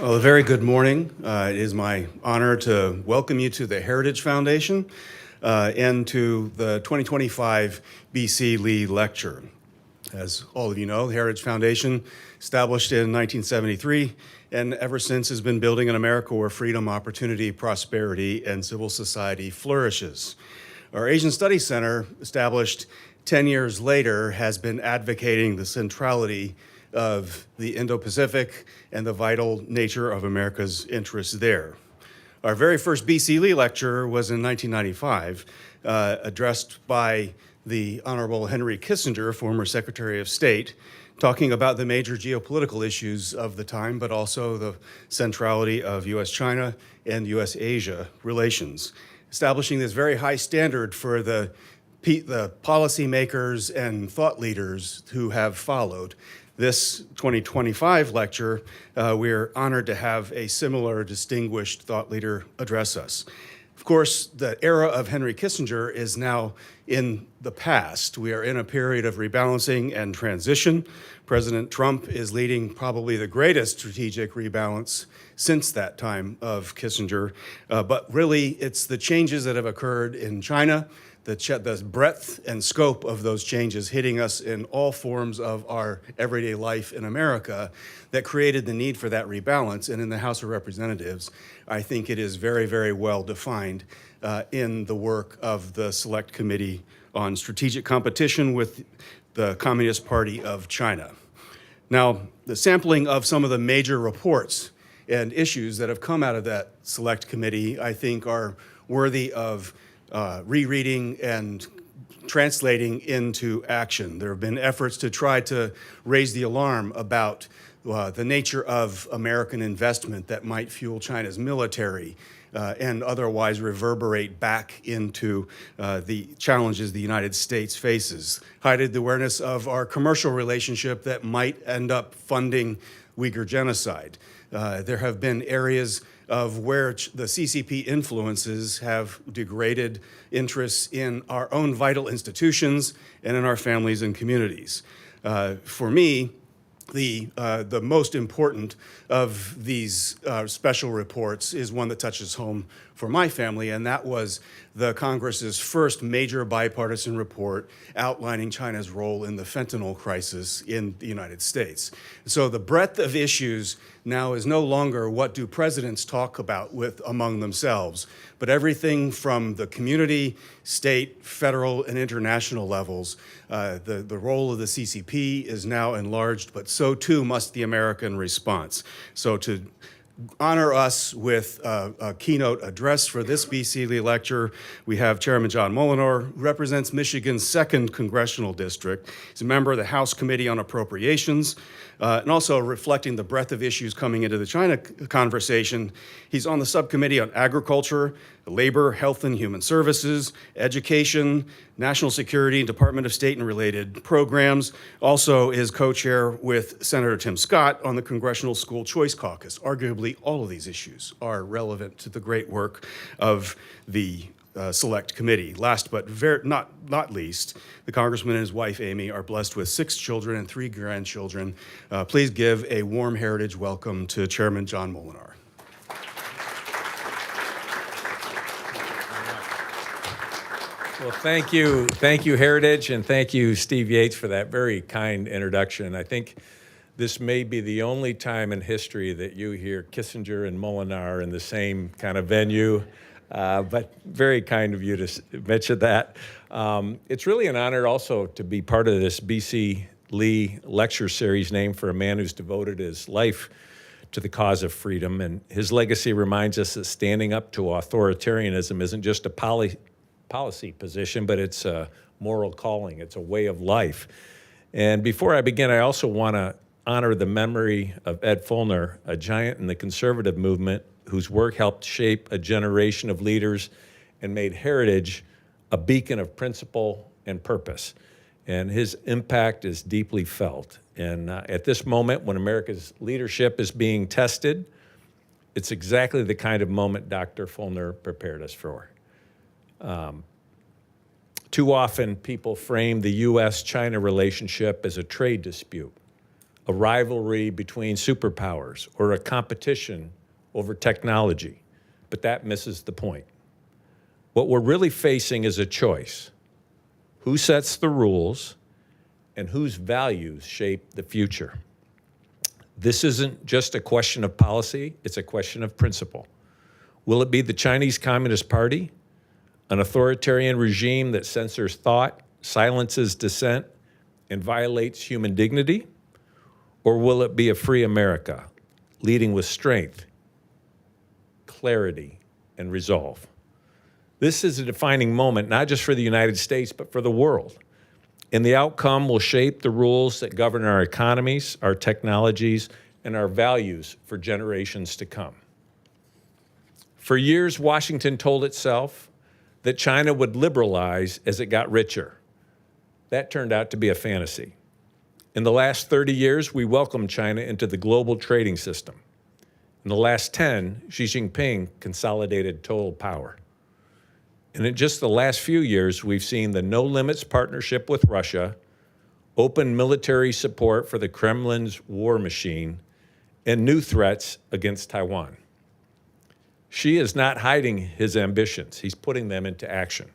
Well, a very good morning. It is my honor to welcome you to the Heritage Foundation and to the 2025 BC Lee Lecture. As all of you know, the Heritage Foundation, established in 1973, and ever since has been building an America where freedom, opportunity, prosperity, and civil society flourishes. Our Asian Studies Center, established 10 years later, has been advocating the centrality of the Indo-Pacific and the vital nature of America's interests there. Our very first BC Lee lecture was in 1995, addressed by the Honorable Henry Kissinger, former Secretary of State, talking about the major geopolitical issues of the time, but also the centrality of U.S.-China and U.S.-Asia relations, establishing this very high standard for the policymakers and thought leaders who have followed. This 2025 lecture, we're honored to have a similar distinguished thought leader address us. Of course, the era of Henry Kissinger is now in the past. We are in a period of rebalancing and transition. President Trump is leading probably the greatest strategic rebalance since that time of Kissinger. But really, it's the changes that have occurred in China, the breadth and scope of those changes hitting us in all forms of our everyday life in America that created the need for that rebalance. And in the House of Representatives, I think it is very, very well defined in the work of the Select Committee on Strategic Competition with the Communist Party of China. Now, the sampling of some of the major reports and issues that have come out of that Select Committee, I think, are worthy of rereading and translating into action. There have been efforts to try to raise the alarm about the nature of American investment that might fuel China's military and otherwise reverberate back into the challenges the United States faces. Heightened awareness of our commercial relationship that might end up funding Uyghur genocide. There have been areas of where the CCP influences have degraded interests in our own vital institutions and in our families and communities. For me, the most important of these special reports is one that touches home for my family, and that was the Congress's first major bipartisan report outlining China's role in the fentanyl crisis in the United States. So the breadth of issues now is no longer what do presidents talk about among themselves, but everything from the community, state, federal, and international levels. The role of the CCP is now enlarged, but so too must the American response. So to honor us with a keynote address for this BC Lee lecture, we have Chairman John Moolenaar, who represents Michigan's 2nd Congressional District. He's a member of the House Committee on Appropriations, and also reflecting the breadth of issues coming into the China conversation. He's on the subcommittee on agriculture, labor, health and human services, education, national security, and Department of State and related programs. Also is co-chair with Senator Tim Scott on the Congressional School Choice Caucus. Arguably, all of these issues are relevant to the great work of the Select Committee. Last but not least, the Congressman and his wife, Amy, are blessed with 6 children and 3 grandchildren. Please give a warm heritage welcome to Chairman John Moolenaar. Well, thank you, Heritage, and thank you, Steve Yates, for that very kind introduction. I think this may be the only time in history that you hear Kissinger and Moolenaar in the same kind of venue, but very kind of you to mention that. It's really an honor also to be part of this BC Lee lecture series named for a man who's devoted his life to the cause of freedom, and his legacy reminds us that standing up to authoritarianism isn't just a policy position, but it's a moral calling. It's a way of life. And before I begin, I also want to honor the memory of Ed Follner, a giant in the conservative movement whose work helped shape a generation of leaders and made Heritage a beacon of principle and purpose. And his impact is deeply felt. And at this moment, when America's leadership is being tested, it's exactly the kind of moment Dr. Follner prepared us for. Too often, people frame the U.S.-China relationship as a trade dispute, a rivalry between superpowers, or a competition over technology, but that misses the point. What we're really facing is a choice. Who sets the rules and whose values shape the future? This isn't just a question of policy, it's a question of principle. Will it be the Chinese Communist Party, an authoritarian regime that censors thought, silences dissent, and violates human dignity? Or will it be a free America, leading with strength, clarity, and resolve? This is a defining moment, not just for the United States, but for the world. And the outcome will shape the rules that govern our economies, our technologies, and our values for generations to come. For years, Washington told itself that China would liberalize as it got richer. That turned out to be a fantasy. In the last 30 years, we welcomed China into the global trading system. In the last 10, Xi Jinping consolidated total power. And in just the last few years, we've seen the no-limits partnership with Russia, open military support for the Kremlin's war machine, and new threats against Taiwan. Xi is not hiding his ambitions. He's putting them into action.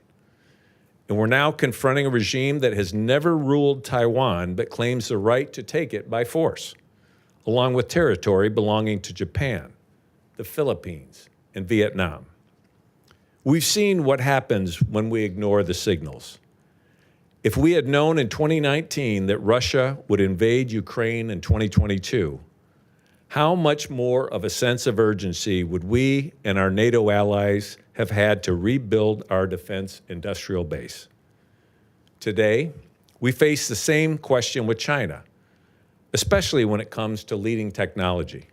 And we're now confronting a regime that has never ruled Taiwan but claims the right to take it by force, along with territory belonging to Japan, the Philippines, and Vietnam. We've seen what happens when we ignore the signals. If we had known in 2019 that Russia would invade Ukraine in 2022, how much more of a sense of urgency would we and our NATO allies have had to rebuild our defense industrial base? Today, we face the same question with China, especially when it comes to leading technology.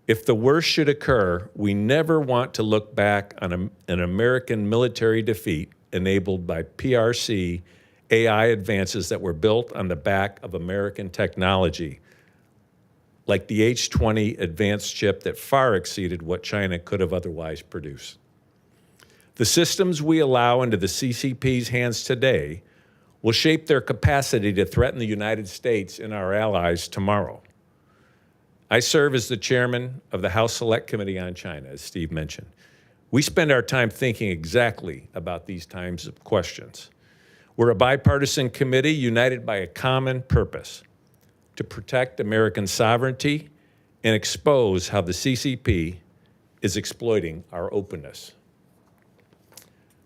If the worst should occur, we never want to look back on an American military defeat enabled by PRC AI advances that were built on the back of American technology, like the H-20 advanced chip that far exceeded what China could have otherwise produced. The systems we allow into the CCP's hands today will shape their capacity to threaten the United States and our allies tomorrow. I serve as the chairman of the House Select Committee on China, as Steve mentioned. We spend our time thinking exactly about these kinds of questions. We're a bipartisan committee united by a common purpose: to protect American sovereignty and expose how the CCP is exploiting our openness.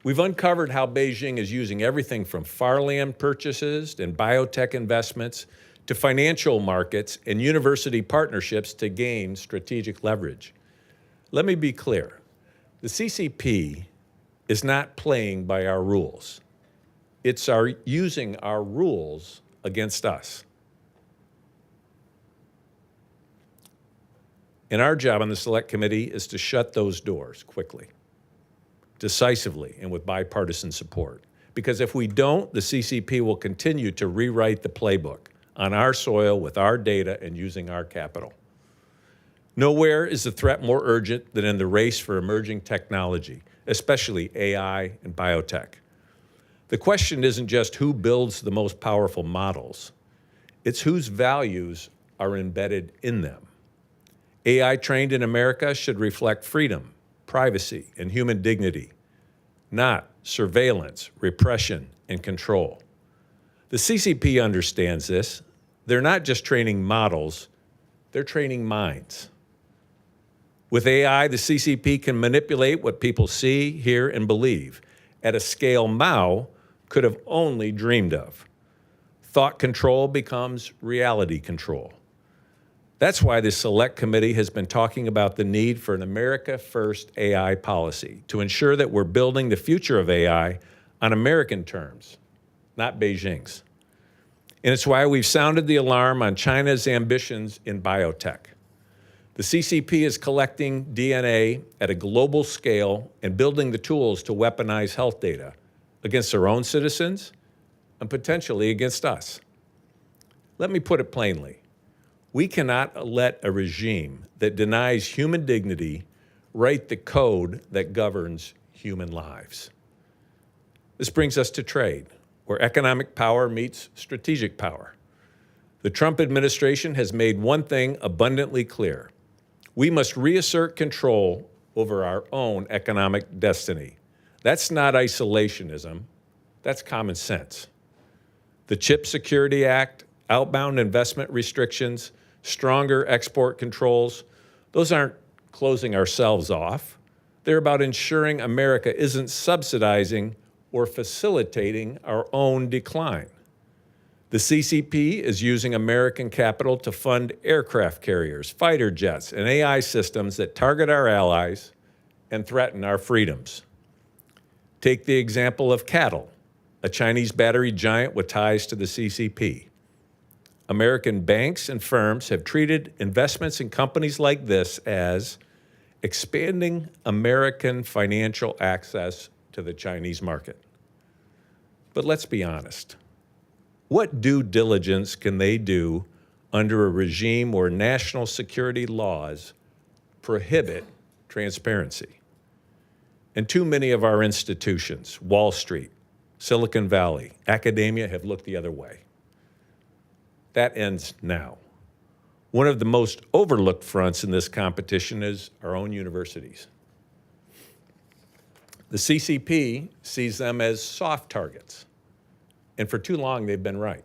We've uncovered how Beijing is using everything from farmland purchases and biotech investments to financial markets and university partnerships to gain strategic leverage. Let me be clear. The CCP is not playing by our rules. It's using our rules against us. And our job on the Select Committee is to shut those doors quickly, decisively, and with bipartisan support. Because if we don't, the CCP will continue to rewrite the playbook on our soil with our data and using our capital. Nowhere is the threat more urgent than in the race for emerging technology, especially AI and biotech. The question isn't just who builds the most powerful models, it's whose values are embedded in them. AI trained in America should reflect freedom, privacy, and human dignity, not surveillance, repression, and control. The CCP understands this. They're not just training models, they're training minds. With AI, the CCP can manipulate what people see, hear, and believe at a scale Mao could have only dreamed of. Thought control becomes reality control. That's why the Select Committee has been talking about the need for an America First AI policy to ensure that we're building the future of AI on American terms, not Beijing's. And it's why we've sounded the alarm on China's ambitions in biotech. The CCP is collecting DNA at a global scale and building the tools to weaponize health data against their own citizens and potentially against us. Let me put it plainly. We cannot let a regime that denies human dignity write the code that governs human lives. This brings us to trade, where economic power meets strategic power. The Trump administration has made one thing abundantly clear. We must reassert control over our own economic destiny. That's not isolationism, that's common sense. The Chip Security Act, outbound investment restrictions, stronger export controls, those aren't closing ourselves off. They're about ensuring America isn't subsidizing or facilitating our own decline. The CCP is using American capital to fund aircraft carriers, fighter jets, and AI systems that target our allies and threaten our freedoms. Take the example of cattle, a Chinese battery giant with ties to the CCP. American banks and firms have treated investments in companies like this as expanding American financial access to the Chinese market. But let's be honest. What due diligence can they do under a regime where national security laws prohibit transparency? And too many of our institutions, Wall Street, Silicon Valley, academia, have looked the other way. That ends now. One of the most overlooked fronts in this competition is our own universities. The CCP sees them as soft targets, and for too long they've been right.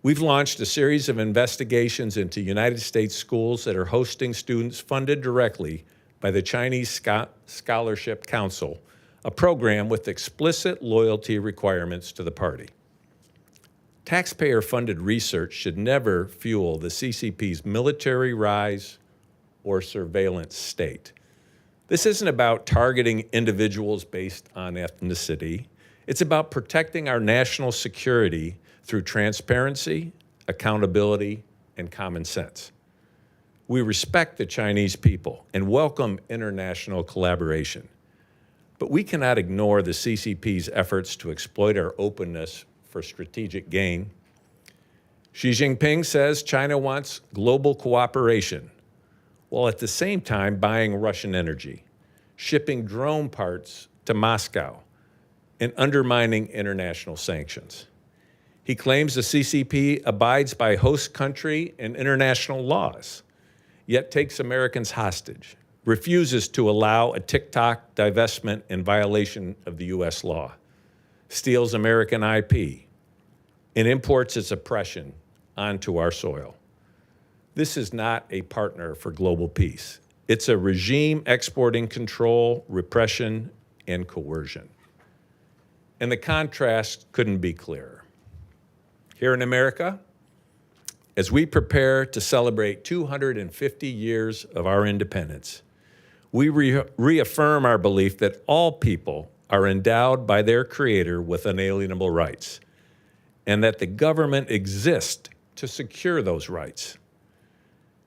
We've launched a series of investigations into United States schools that are hosting students funded directly by the Chinese Scholarship Council, a program with explicit loyalty requirements to the party. Taxpayer-funded research should never fuel the CCP's military rise or surveillance state. This isn't about targeting individuals based on ethnicity. It's about protecting our national security through transparency, accountability, and common sense. We respect the Chinese people and welcome international collaboration. But we cannot ignore the CCP's efforts to exploit our openness for strategic gain. Xi Jinping says China wants global cooperation, while at the same time buying Russian energy, shipping drone parts to Moscow, and undermining international sanctions. He claims the CCP abides by host country and international laws, yet takes Americans hostage, refuses to allow a TikTok divestment in violation of the US law, steals American IP, and imports its oppression onto our soil. This is not a partner for global peace. It's a regime exporting control, repression, and coercion. And the contrast couldn't be clearer. Here in America, as we prepare to celebrate 250 years of our independence, we reaffirm our belief that all people are endowed by their Creator with unalienable rights, and that the government exists to secure those rights.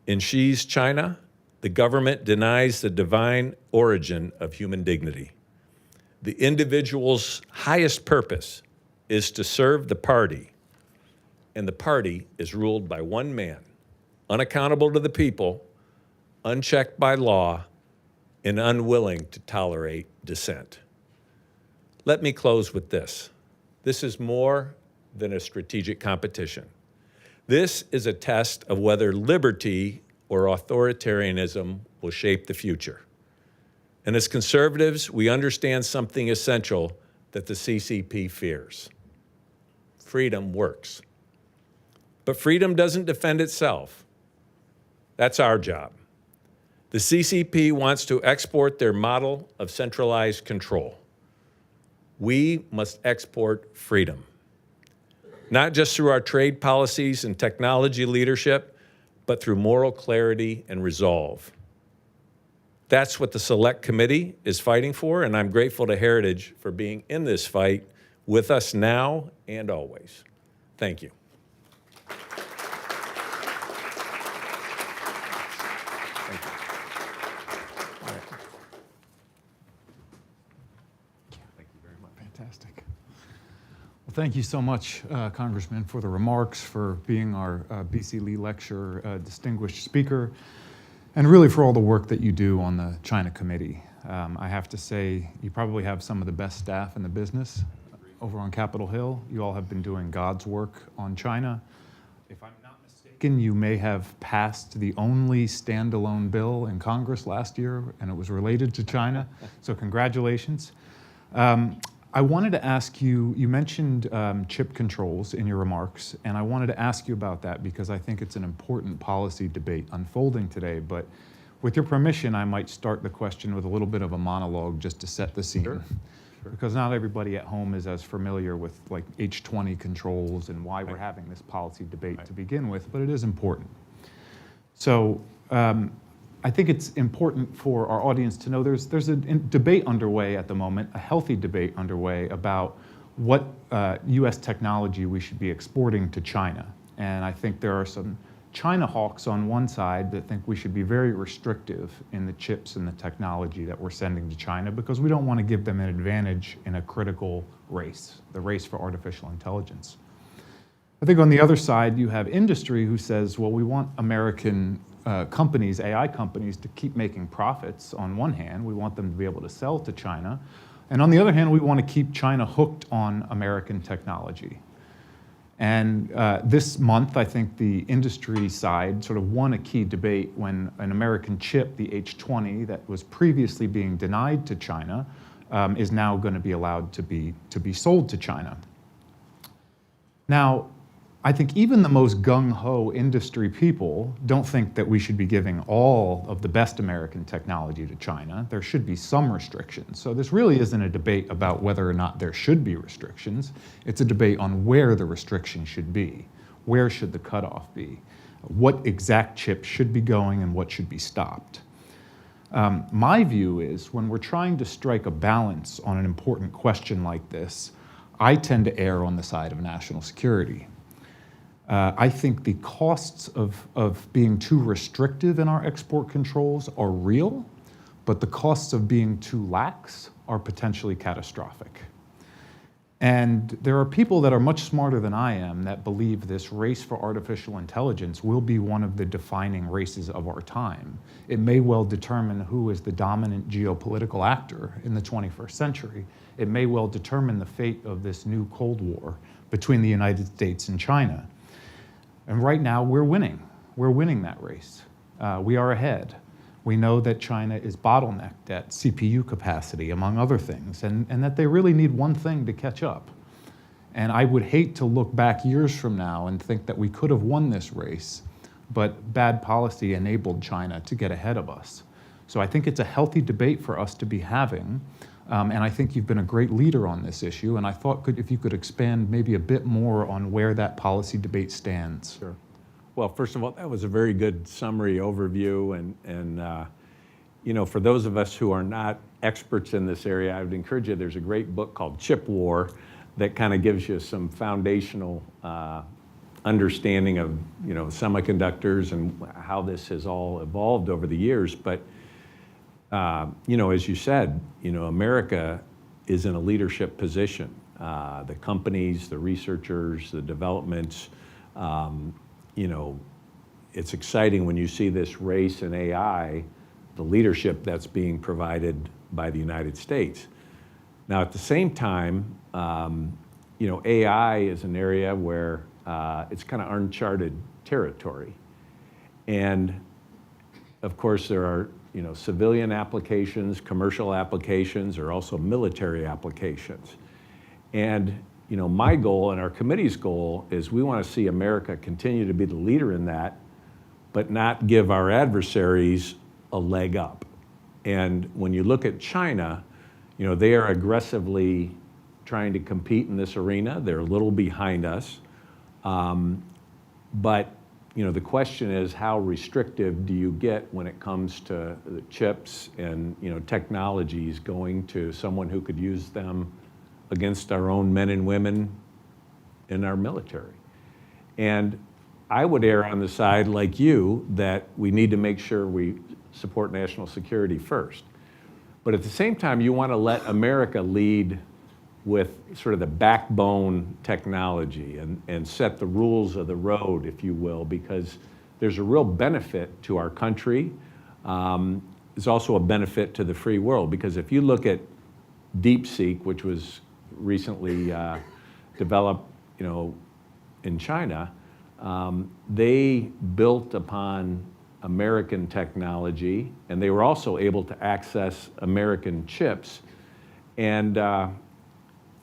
In Xi's China, the government denies the divine origin of human dignity. The individual's highest purpose is to serve the party, and the party is ruled by one man, unaccountable to the people, unchecked by law, and unwilling to tolerate dissent. Let me close with this. This is more than a strategic competition. This is a test of whether liberty or authoritarianism will shape the future. And as conservatives, we understand something essential that the CCP fears. Freedom works. But freedom doesn't defend itself. That's our job. The CCP wants to export their model of centralized control. We must export freedom, not just through our trade policies and technology leadership, but through moral clarity and resolve. That's what the Select Committee is fighting for, and I'm grateful to Heritage for being in this fight with us now and always. Thank you. Fantastic. Well, thank you so much, Congressman, for the remarks, for being our BC Lee Lecture distinguished speaker, and really for all the work that you do on the China Committee. I have to say, you probably have some of the best staff in the business over on Capitol Hill. You all have been doing God's work on China. If I'm not mistaken, you may have passed the only standalone bill in Congress last year, and it was related to China. So congratulations. I wanted to ask you, you mentioned chip controls in your remarks, and I wanted to ask you about that because I think it's an important policy debate unfolding today. But with your permission, I might start the question with a little bit of a monologue just to set the scene. Sure. Because not everybody at home is as familiar with like H20 controls and why we're having this policy debate to begin with, but it is important. So I think it's important for our audience to know there's a debate underway at the moment, a healthy debate underway about what US technology we should be exporting to China. And I think there are some China hawks on one side that think we should be very restrictive in the chips and the technology that we're sending to China because we don't want to give them an advantage in a critical race, the race for artificial intelligence. I think on the other side, you have industry who says, well, we want American companies, AI companies, to keep making profits on one hand. We want them to be able to sell to China. And on the other hand, we want to keep China hooked on American technology. And this month, I think the industry side sort of won a key debate when an American chip, the H20, that was previously being denied to China, is now going to be allowed to be sold to China. Now, I think even the most gung-ho industry people don't think that we should be giving all of the best American technology to China. There should be some restrictions. So this really isn't a debate about whether or not there should be restrictions. It's a debate on where the restriction should be. Where should the cutoff be? What exact chips should be going and what should be stopped? My view is when we're trying to strike a balance on an important question like this, I tend to err on the side of national security. I think the costs of being too restrictive in our export controls are real, but the costs of being too lax are potentially catastrophic. And there are people that are much smarter than I am that believe this race for artificial intelligence will be one of the defining races of our time. It may well determine who is the dominant geopolitical actor in the 21st century. It may well determine the fate of this new Cold War between the United States and China. And right now, we're winning. We're winning that race. We are ahead. We know that China is bottlenecked at CPU capacity, among other things, and that they really need one thing to catch up. And I would hate to look back years from now and think that we could have won this race, but bad policy enabled China to get ahead of us. So I think it's a healthy debate for us to be having. And I think you've been a great leader on this issue, and I thought if you could expand maybe a bit more on where that policy debate stands. Sure. Well, first of all, that was a very good summary overview, and you know, for those of us who are not experts in this area, I would encourage you, there's a great book called Chip War that kind of gives you some foundational understanding of, you know, semiconductors and how this has all evolved over the years. But you know, as you said, you know, America is in a leadership position. The companies, the researchers, the developments, you know, it's exciting when you see this race in AI, the leadership that's being provided by the United States. Now, at the same time, you know, AI is an area where it's kind of uncharted territory. And of course, there are, you know, civilian applications, commercial applications, or also military applications. And, you know, my goal and our committee's goal is we want to see America continue to be the leader in that, but not give our adversaries a leg up. And when you look at China, you know, they are aggressively trying to compete in this arena. They're a little behind us. But you know, the question is, how restrictive do you get when it comes to the chips and, you know, technologies going to someone who could use them against our own men and women in our military? And I would err on the side, like you, that we need to make sure we support national security first. But at the same time, you want to let America lead with sort of the backbone technology and set the rules of the road, if you will, because there's a real benefit to our country. There's also a benefit to the free world, because if you look at DeepSeek, which was recently developed, you know, in China, They built upon American technology, and they were also able to access American chips, and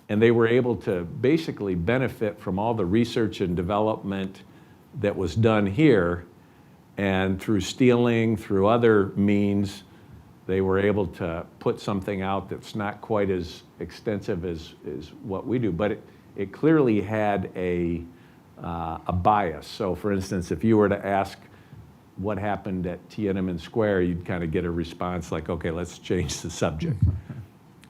they were able to basically benefit from all the research and development that was done here, and through stealing, through other means, they were able to put something out that's not quite as extensive as what we do, but it clearly had a bias. So for instance, if you were to ask what happened at Tiananmen Square, you'd kind of get a response like, okay, let's change the subject.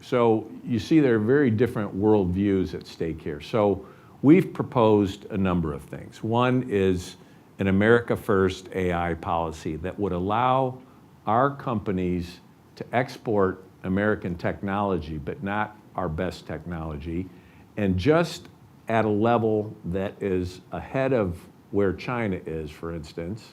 So you see there are very different worldviews at stake here. So we've proposed a number of things. One is an America First AI policy that would allow our companies to export American technology, but not our best technology, and just at a level that is ahead of where China is, for instance,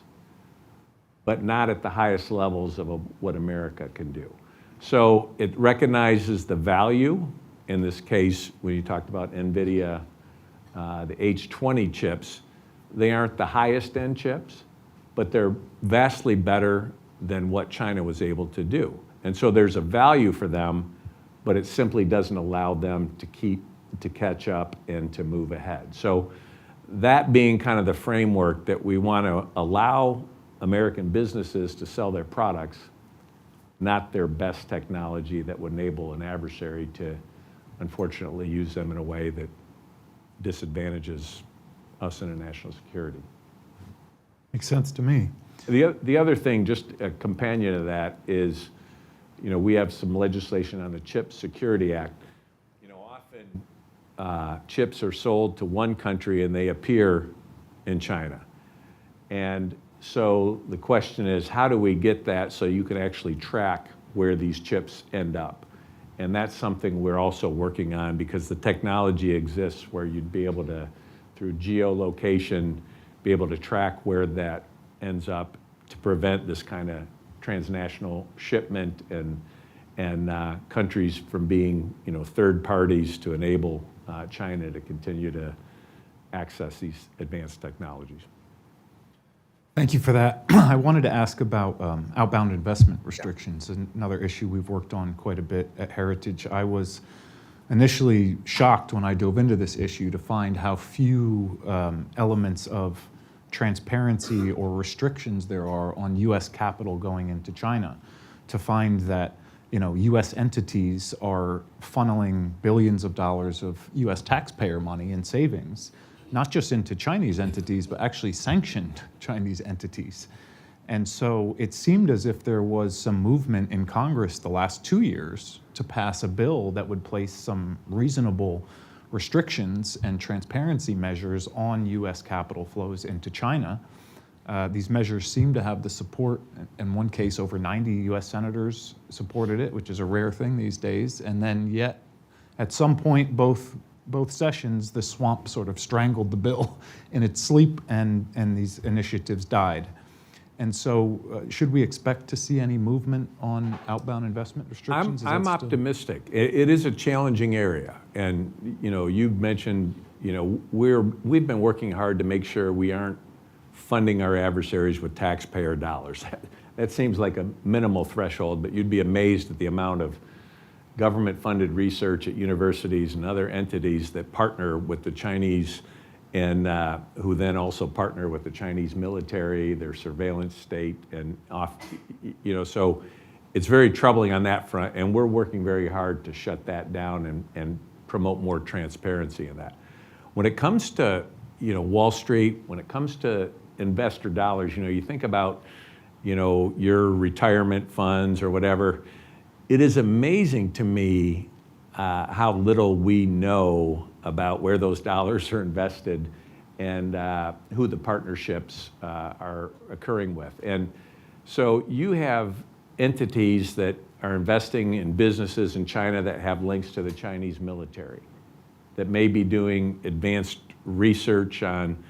but not at the highest levels of what America can do. So it recognizes the value. In this case, when you talked about NVIDIA, the H20 chips, they aren't the highest end chips, but they're vastly better than what China was able to do. And so there's a value for them, but it simply doesn't allow them to catch up and to move ahead. So that being kind of the framework that we want to allow American businesses to sell their products, not their best technology that would enable an adversary to unfortunately use them in a way that disadvantages us in a national security. Makes sense to me. The other thing, just a companion to that, is, we have some legislation on the Chip Security Act. Often chips are sold to one country and they appear in China. And so the question is, how do we get that so you can actually track where these chips end up? And that's something we're also working on, because the technology exists where you'd be able to, through geolocation, be able to track where that ends up to prevent this kind of transnational shipment and countries from being, third parties to enable China to continue to access these advanced technologies. Thank you for that. I wanted to ask about outbound investment restrictions, another issue we've worked on quite a bit at Heritage. I was initially shocked when I dove into this issue to find how few elements of transparency or restrictions there are on U.S. capital going into China, to find that U.S. entities are funneling billions of dollars of U.S. taxpayer money and savings, not just into Chinese entities, but actually sanctioned Chinese entities. And so it seemed as if there was some movement in Congress the last 2 years to pass a bill that would place some reasonable restrictions and transparency measures on U.S. capital flows into China. These measures seem to have the support. In one case, over 90 U.S. senators supported it, which is a rare thing these days. And then yet, at some point, both sessions, the swamp sort of strangled the bill in its sleep, and these initiatives died. And so should we expect to see any movement on outbound investment restrictions? I'm optimistic. It is a challenging area. And you mentioned, we've been working hard to make sure we aren't funding our adversaries with taxpayer dollars. That seems like a minimal threshold, but you'd be amazed at the amount of government-funded research at universities and other entities that partner with the Chinese, and who then also partner with the Chinese military, their surveillance state, and so it's very troubling on that front, and we're working very hard to shut that down and promote more transparency in that. When it comes to Wall Street, when it comes to investor dollars, you think about your retirement funds or whatever. It is amazing to me how little we know about where those dollars are invested and who the partnerships are occurring with. And so you have entities that are investing in businesses in China that have links to the Chinese military, that may be doing advanced research on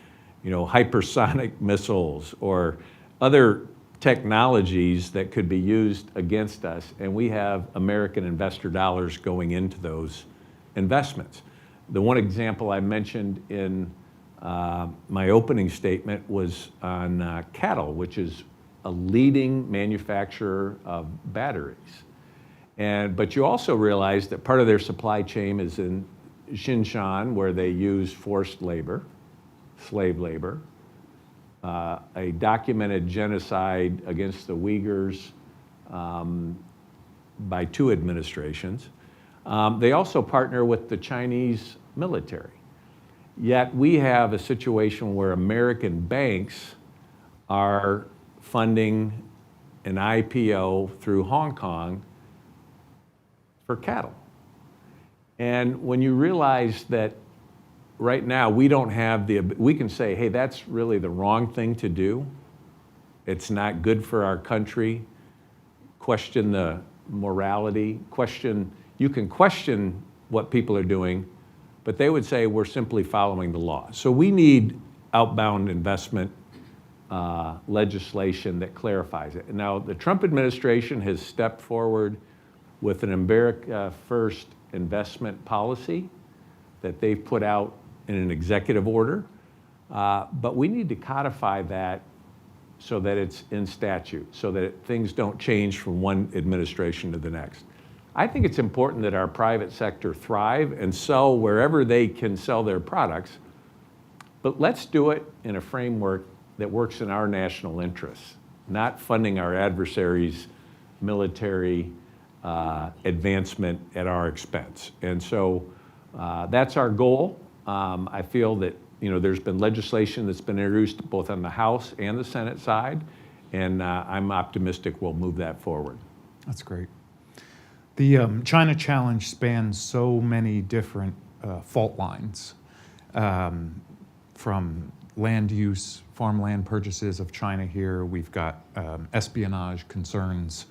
hypersonic missiles or other technologies that could be used against us, and we have American investor dollars going into those investments. The one example I mentioned in my opening statement was on cattle, which is a leading manufacturer of batteries. But you also realize that part of their supply chain is in Xinjiang, where they use forced labor, slave labor, a documented genocide against the Uyghurs by 2 administrations. They also partner with the Chinese military. Yet we have a situation where American banks are funding an IPO through Hong Kong for cattle. And when you realize that right now we don't have we can say, hey, that's really the wrong thing to do. It's not good for our country. Question the morality, you can question what people are doing, but they would say we're simply following the law. So we need outbound investment legislation that clarifies it. Now, the Trump administration has stepped forward with an America First investment policy that they've put out in an executive order, but we need to codify that so that it's in statute, so that things don't change from one administration to the next. I think it's important that our private sector thrive and sell wherever they can sell their products, but let's do it in a framework that works in our national interests, not funding our adversaries' military advancement at our expense. And so that's our goal. I feel that there's been legislation that's been introduced both on the House and the Senate side, and I'm optimistic we'll move that forward. That's great. The China challenge spans so many different fault lines, from land use, farmland purchases of China here. We've got espionage concerns.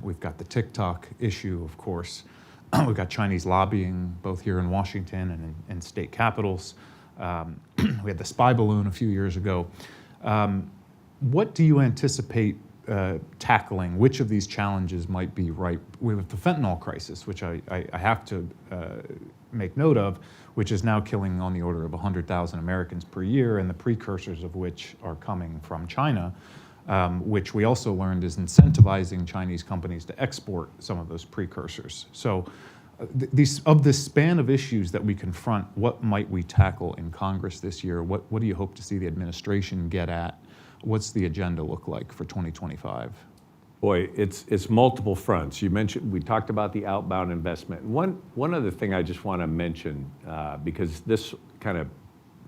We've got the TikTok issue, of course. We've got Chinese lobbying, both here in Washington and in state capitals. We had the spy balloon a few years ago. What do you anticipate tackling? Which of these challenges might be right with the fentanyl crisis, which I have to make note of, which is now killing on the order of 100,000 Americans per year, and the precursors of which are coming from China, which we also learned is incentivizing Chinese companies to export some of those precursors. So of this span of issues that we confront, what might we tackle in Congress this year? What do you hope to see the administration get at? What's the agenda look like for 2025? Boy, it's multiple fronts. We talked about the outbound investment. One other thing I just want to mention, because this kind of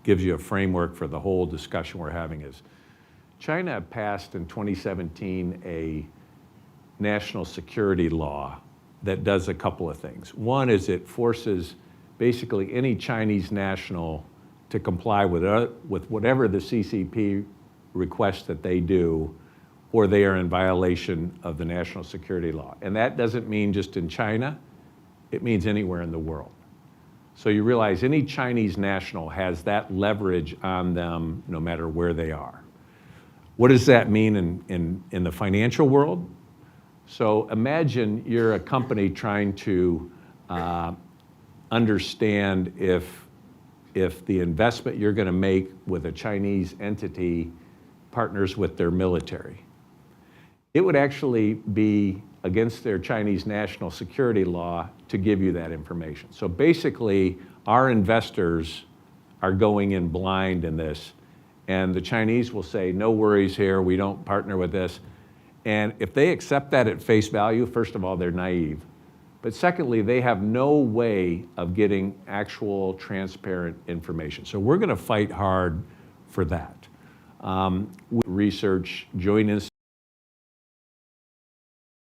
gives you a framework for the whole discussion we're having, is China passed in 2017 a national security law that does a couple of things. One is it forces basically any Chinese national to comply with whatever the CCP requests that they do, or they are in violation of the national security law. And that doesn't mean just in China, it means anywhere in the world. So you realize any Chinese national has that leverage on them no matter where they are. What does that mean in the financial world? So imagine you're a company trying to understand if the investment you're going to make with a Chinese entity partners with their military. It would actually be against their Chinese national security law to give you that information. So basically, our investors are going in blind in this, and the Chinese will say, no worries here, we don't partner with this. And if they accept that at face value, first of all, they're naive. But secondly, they have no way of getting actual transparent information. So we're going to fight hard for that. Research, joint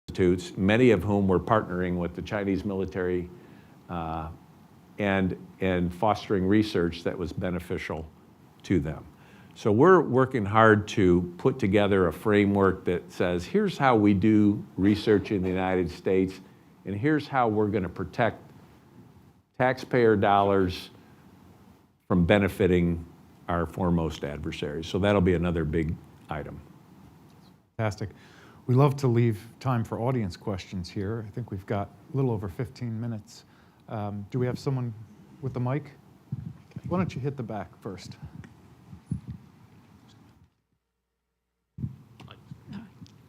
institutes, many of whom were partnering with the Chinese military and fostering research that was beneficial to them. So we're working hard to put together a framework that says, here's how we do research in the United States, and here's how we're going to protect taxpayer dollars from benefiting our foremost adversaries. So that'll be another big item. Fantastic. We love to leave time for audience questions here. I think we've got a little over 15 minutes. Do we have someone with the mic? Okay. Why don't you hit the back first?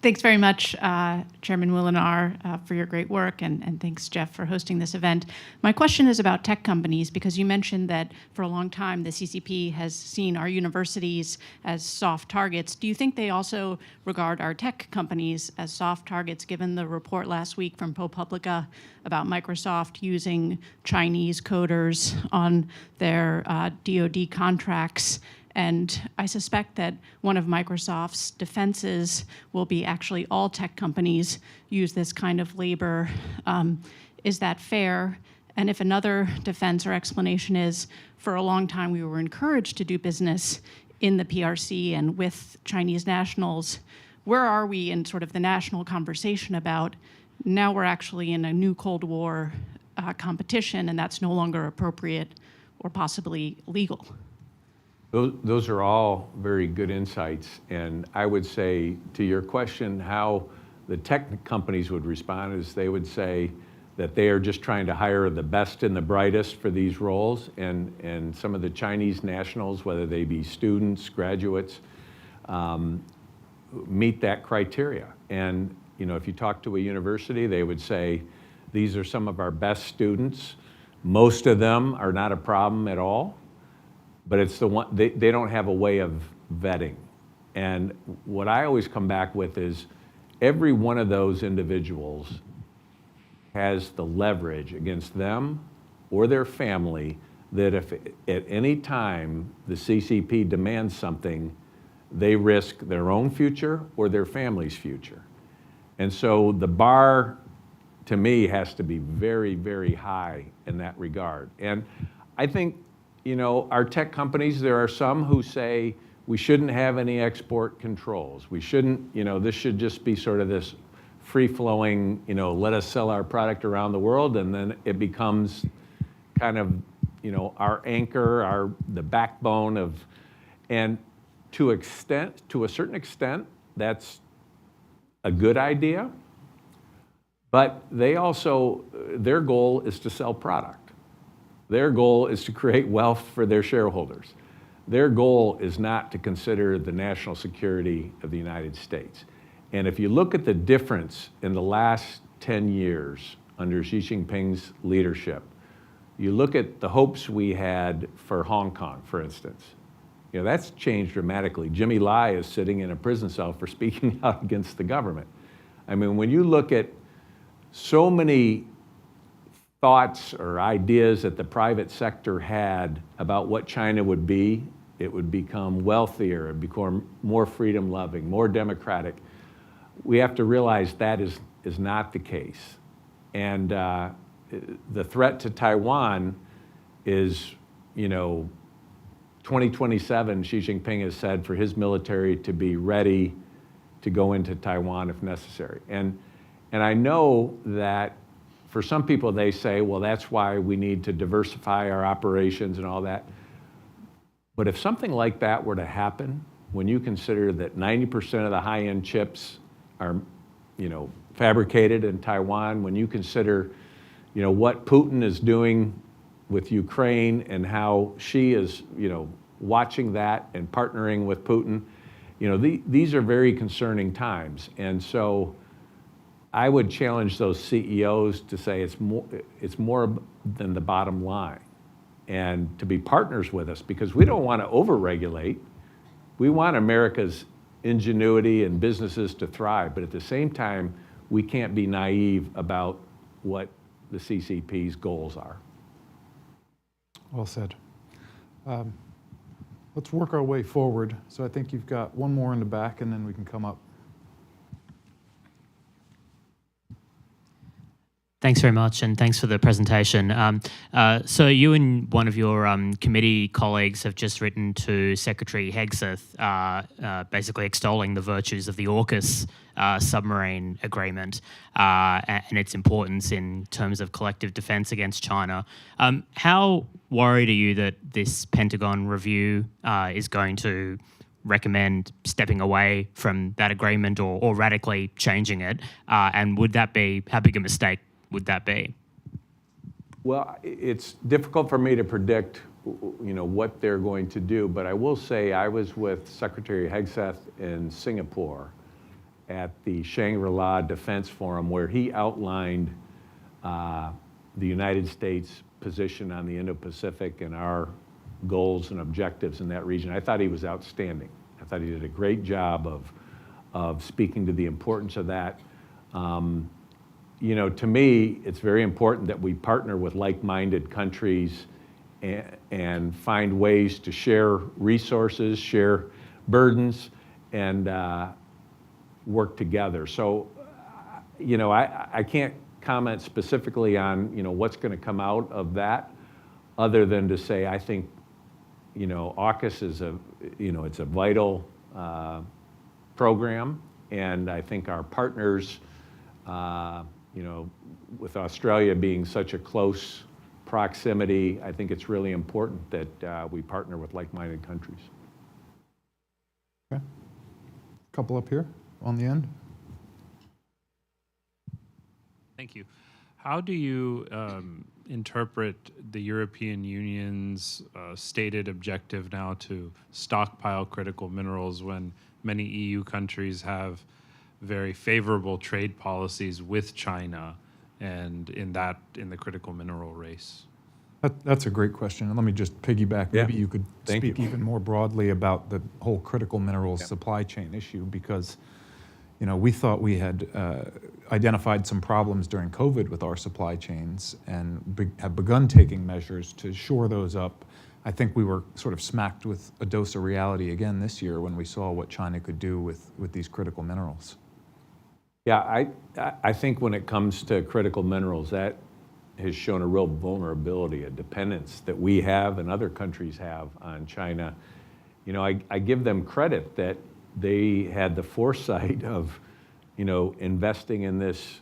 Thanks very much, Chairman Moolenaar, for your great work, and thanks, Jeff, for hosting this event. My question is about tech companies, because you mentioned that for a long time the CCP has seen our universities as soft targets. Do you think they also regard our tech companies as soft targets, given the report last week from ProPublica about Microsoft using Chinese coders on their DoD contracts? And I suspect that one of Microsoft's defenses will be actually all tech companies use this kind of labor. Is that fair? And if another defense or explanation is, for a long time we were encouraged to do business in the PRC and with Chinese nationals, where are we in sort of the national conversation about now we're actually in a new Cold War competition, and that's no longer appropriate or possibly legal? Those are all very good insights, and I would say to your question how the tech companies would respond is they would say that they are just trying to hire the best and the brightest for these roles, and some of the Chinese nationals, whether they be students, graduates, meet that criteria. And if you talk to a university, they would say these are some of our best students. Most of them are not a problem at all. But it's the one, they don't have a way of vetting. And what I always come back with is every one of those individuals has the leverage against them or their family that if at any time the CCP demands something, they risk their own future or their family's future. And so the bar, to me, has to be very, very high in that regard. And I think our tech companies, there are some who say we shouldn't have any export controls. We shouldn't, this should just be sort of this free-flowing, let us sell our product around the world, and then it becomes kind of, our anchor, the backbone of, and to a certain extent, that's a good idea, but they also, their goal is to sell product. Their goal is to create wealth for their shareholders. Their goal is not to consider the national security of the United States. And if you look at the difference in the last 10 years under Xi Jinping's leadership, you look at the hopes we had for Hong Kong, for instance. That's changed dramatically. Jimmy Lai is sitting in a prison cell for speaking out against the government. I mean, when you look at so many thoughts or ideas that the private sector had about what China would be, it would become wealthier, it would become more freedom-loving, more democratic. We have to realize that is not the case. And the threat to Taiwan is, 2027, Xi Jinping has said for his military to be ready to go into Taiwan if necessary. And I know that for some people, they say, well, that's why we need to diversify our operations and all that. But if something like that were to happen, when you consider that 90% of the high-end chips are, fabricated in Taiwan, when you consider, what Putin is doing with Ukraine and how Xi is, watching that and partnering with Putin, these are very concerning times. And so I would challenge those CEOs to say it's more than the bottom line, and to be partners with us, because we don't want to overregulate. We want America's ingenuity and businesses to thrive, but at the same time, we can't be naive about what the CCP's goals are. Well said. Let's work our way forward. So I think you've got one more in the back, and then we can come up. Thanks very much, and thanks for the presentation. So you and one of your committee colleagues have just written to Secretary Hegseth, basically extolling the virtues of the AUKUS submarine agreement and its importance in terms of collective defense against China. How worried are you that this Pentagon review is going to recommend stepping away from that agreement or radically changing it? And would that be, how big a mistake would that be? Well, it's difficult for me to predict what they're going to do. But I will say I was with Secretary Hegseth in Singapore at the Shangri-La Defense Forum, where he outlined the United States' position on the Indo-Pacific and our goals and objectives in that region. I thought he was outstanding. I thought he did a great job of speaking to the importance of that. To me, it's very important that we partner with like-minded countries and find ways to share resources, share burdens, and work together. So, I can't comment specifically on, what's going to come out of that, other than to say I think, AUKUS is it's a vital program, and I think our partners, with Australia being such a close proximity, I think it's really important that we partner with like-minded countries. Okay. Couple up here on the end. Thank you. How do you interpret the European Union's stated objective now to stockpile critical minerals when many EU countries have very favorable trade policies with China and in the critical mineral race? That's a great question. And let me just piggyback. Yeah. Maybe you could Thank speak you. even more broadly about the whole critical minerals supply chain issue, because we thought we had identified some problems during COVID with our supply chains and have begun taking measures to shore those up. I think we were sort of smacked with a dose of reality again this year when we saw what China could do with these critical minerals. Yeah, I think when it comes to critical minerals, that has shown a real vulnerability, a dependence that we have and other countries have on China. I give them credit that they had the foresight of, investing in this,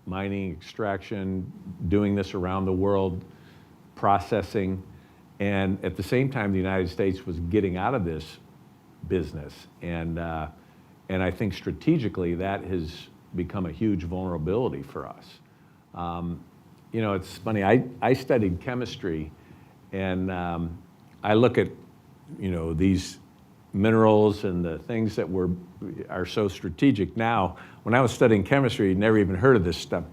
mining, extraction, doing this around the world, processing, and at the same time, the United States was getting out of this business. And I think strategically that has become a huge vulnerability for us. It's funny, I studied chemistry, and I look at, these minerals and the things that are so strategic now. When I was studying chemistry, I'd never even heard of this stuff.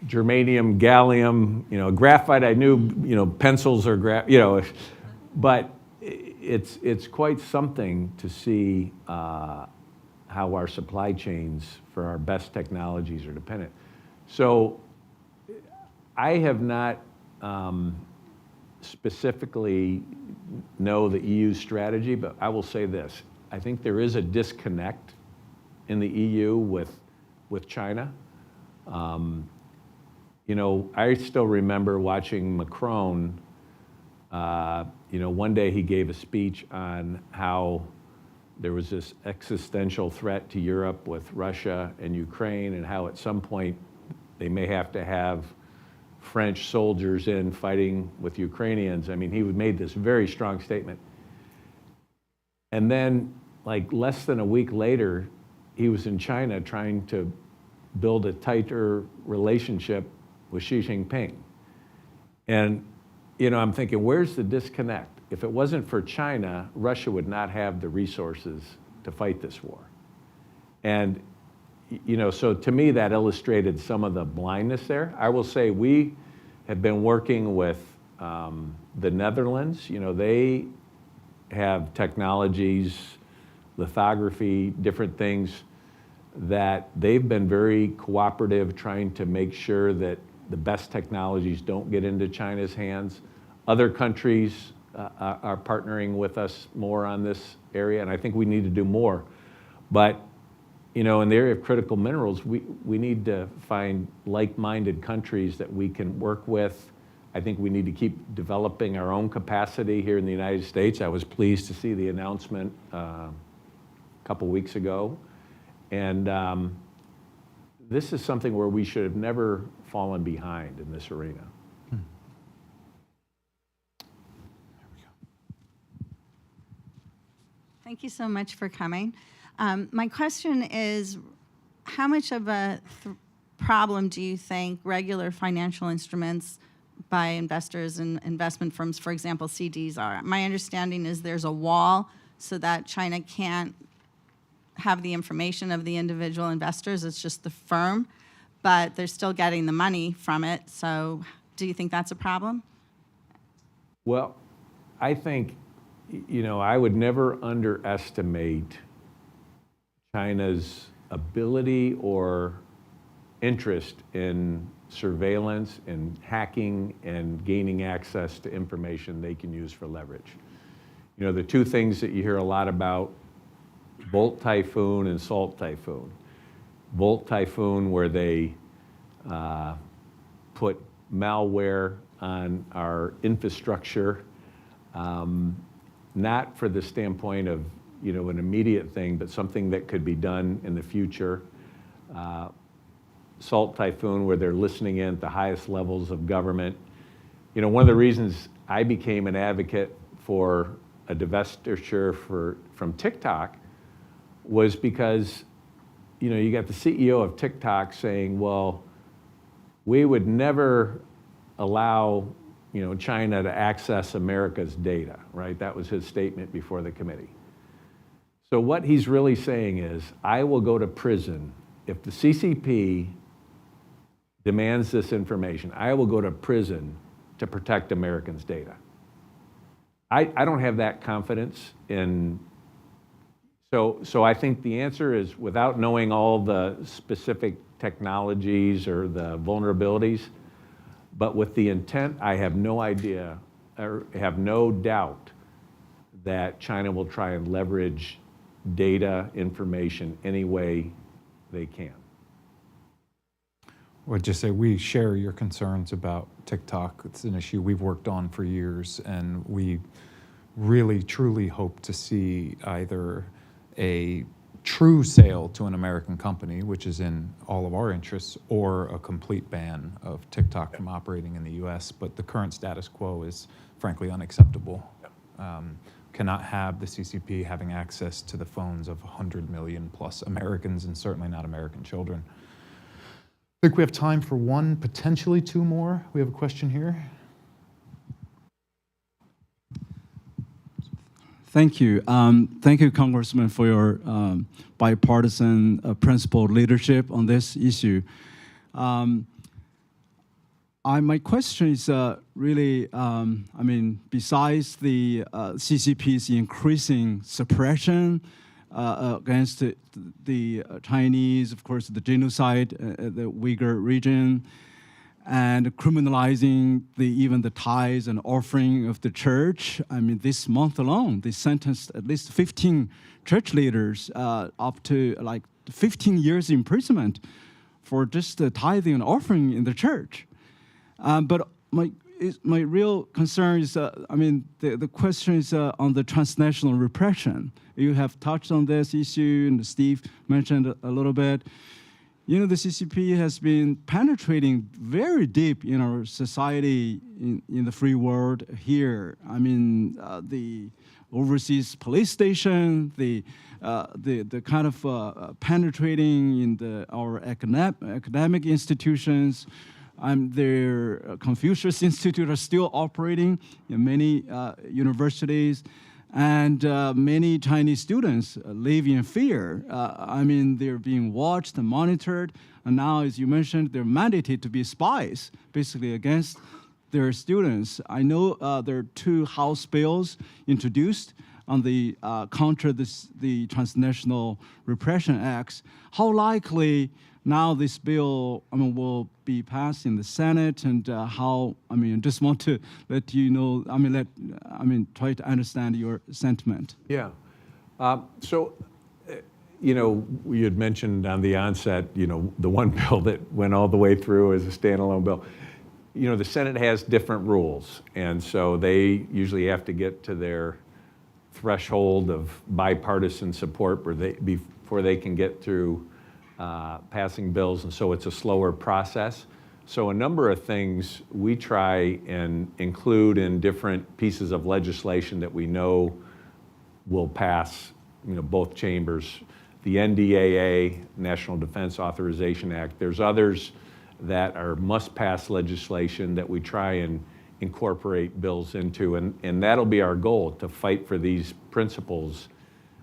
Germanium, gallium, graphite, I knew, pencils or but it's quite something to see how our supply chains for our best technologies are dependent. So I have not specifically know the EU's strategy, but I will say this. I think there is a disconnect in the EU with China. I still remember watching Macron. One day he gave a speech on how there was this existential threat to Europe with Russia and Ukraine, and how at some point they may have to have French soldiers in fighting with Ukrainians. I mean, he made this very strong statement. And then, like less than a week later, he was in China trying to build a tighter relationship with Xi Jinping. And, I'm thinking, where's the disconnect? If it wasn't for China, Russia would not have the resources to fight this war. And, so to me, that illustrated some of the blindness there. I will say we have been working with the Netherlands. They have technologies, lithography, different things that they've been very cooperative, trying to make sure that the best technologies don't get into China's hands. Other countries are partnering with us more on this area, and I think we need to do more. But in the area of critical minerals, we need to find like-minded countries that we can work with. I think we need to keep developing our own capacity here in the United States. I was pleased to see the announcement a couple weeks ago. And this is something where we should have never fallen behind in this arena. Thank you so much for coming. My question is, how much of a problem do you think regular financial instruments by investors and investment firms, for example, CDs are. My understanding is there's a wall so that China can't have the information of the individual investors. It's just the firm, but they're still getting the money from it. So do you think that's a problem? Well, I think, I would never underestimate China's ability or interest in surveillance and hacking and gaining access to information they can use for leverage. The two things that you hear a lot about, Bolt Typhoon and Salt Typhoon. Bolt Typhoon, where they put malware on our infrastructure, not for the standpoint of an immediate thing, but something that could be done in the future. Salt Typhoon, where they're listening in at the highest levels of government. One of the reasons I became an advocate for a divestiture from TikTok was because, you got the CEO of TikTok saying, well, we would never allow, China to access America's data, right? That was his statement before the committee. So what he's really saying is, I will go to prison if the CCP demands this information. I will go to prison to protect Americans' data. I don't have that confidence in. So I think the answer is, without knowing all the specific technologies or the vulnerabilities, but with the intent, I have no idea, or have no doubt that China will try and leverage data, information any way they can. I would just say we share your concerns about TikTok. It's an issue we've worked on for years, and we really, truly hope to see either a true sale to an American company, which is in all of our interests, or a complete ban of TikTok from operating in the US. But the current status quo is frankly unacceptable. Cannot have the CCP having access to the phones of 100 million plus Americans, and certainly not American children. I think we have time for one, potentially two more. We have a question here. Thank you. Thank you, Congressman, for your bipartisan principled leadership on this issue. My question is really, besides the CCP's increasing suppression against the Chinese, of course, the genocide, the Uyghur region, and criminalizing even the tithes and offering of the church. This month alone, they sentenced at least 15 church leaders up to 15 years imprisonment for just the tithing and offering in the church. But my real concern is, the question is on the transnational repression. You have touched on this issue, and Steve mentioned a little bit. The CCP has been penetrating very deep in our society, in the free world here. The overseas police station, the kind of penetrating in our academic institutions. Their Confucius Institute are still operating in many universities. And many Chinese students live in fear. They're being watched and monitored. And now, as you mentioned, they're mandated to be spies, basically against their students. I know there are 2 House bills introduced on the counter the Transnational Repression Acts. How likely now this bill will be passed in the Senate, and how? Just want to let you know. Try to understand your sentiment. Yeah. You had mentioned on the onset, the one bill that went all the way through as a standalone bill. The Senate has different rules, and so they usually have to get to their threshold of bipartisan support before they can get through passing bills, and so it's a slower process. So a number of things we try and include in different pieces of legislation that we know will pass, both chambers. The NDAA, National Defense Authorization Act. There's others that are must-pass legislation that we try and incorporate bills into. And that'll be our goal, to fight for these principles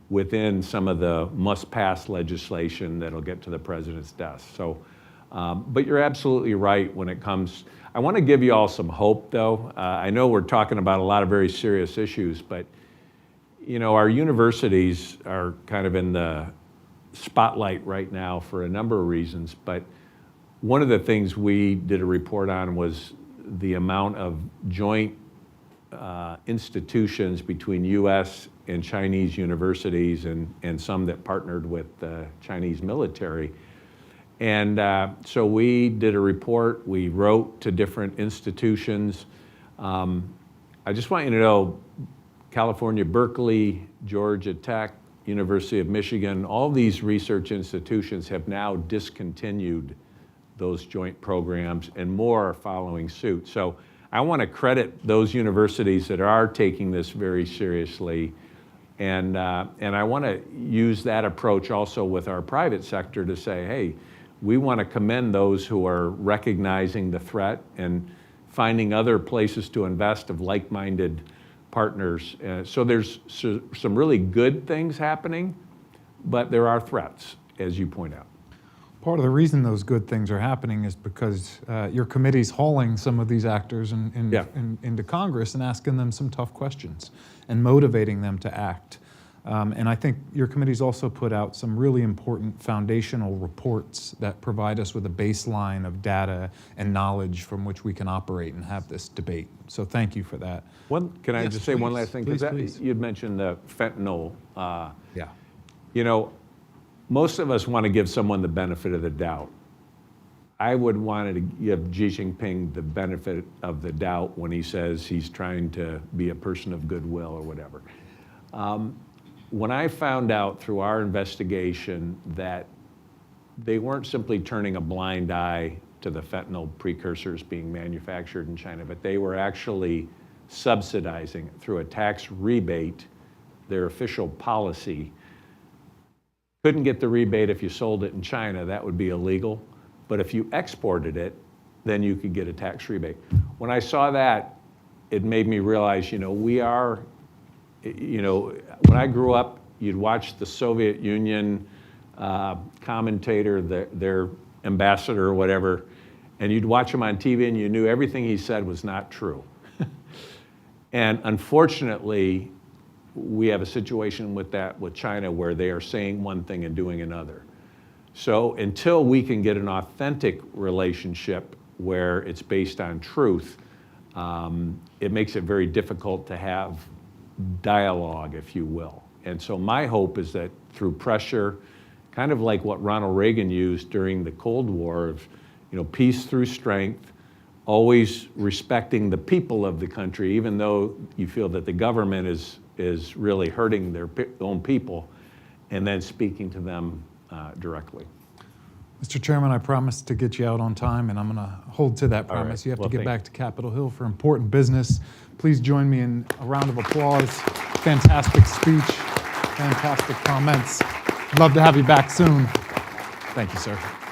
within some of the must-pass legislation that'll get to the president's desk. So, but you're absolutely right when it comes. I want to give you all some hope, though. I know we're talking about a lot of very serious issues, but you know, our universities are kind of in the spotlight right now for a number of reasons. But one of the things we did a report on was the amount of joint institutions between U.S. and Chinese universities and some that partnered with the Chinese military. And so we did a report, we wrote to different institutions. I just want you to know, California, Berkeley, Georgia Tech, University of Michigan, all these research institutions have now discontinued those joint programs, and more are following suit. So I want to credit those universities that are taking this very seriously. And I want to use that approach also with our private sector to say, hey, we want to commend those who are recognizing the threat and finding other places to invest of like-minded partners. So there's some really good things happening, but there are threats, as you point out. Part of the reason those good things are happening is because your committee's hauling some of these actors into Congress and asking them some tough questions and motivating them to act. And I think your committee's also put out some really important foundational reports that provide us with a baseline of data and knowledge from which we can operate and have this debate. So thank you for that. Can I just say one last thing? Please. You'd mentioned the fentanyl. Yeah. You know, most of us want to give someone the benefit of the doubt. I would want to give Xi Jinping the benefit of the doubt when he says he's trying to be a person of goodwill or whatever. When I found out through our investigation that they weren't simply turning a blind eye to the fentanyl precursors being manufactured in China, but they were actually subsidizing through a tax rebate their official policy. Couldn't get the rebate if you sold it in China, that would be illegal. But if you exported it, then you could get a tax rebate. When I saw that, it made me realize, you know, when I grew up, you'd watch the Soviet Union commentator, their ambassador or whatever, and you'd watch him on TV and you knew everything he said was not true. And unfortunately, we have a situation with China where they are saying one thing and doing another. So until we can get an authentic relationship where it's based on truth, it makes it very difficult to have dialogue, if you will. And so my hope is that through pressure, kind of like what Ronald Reagan used during the Cold War, of peace through strength, always respecting the people of the country, even though you feel that the government is really hurting their own people, and then speaking to them directly. Mr. Chairman, I promised to get you out on time, and I'm going to hold to that promise. right. You have Well, to get thank back to Capitol Hill for important business. Please join me in a round of applause. Fantastic speech, fantastic comments. Love to have you back soon. Thank you, sir.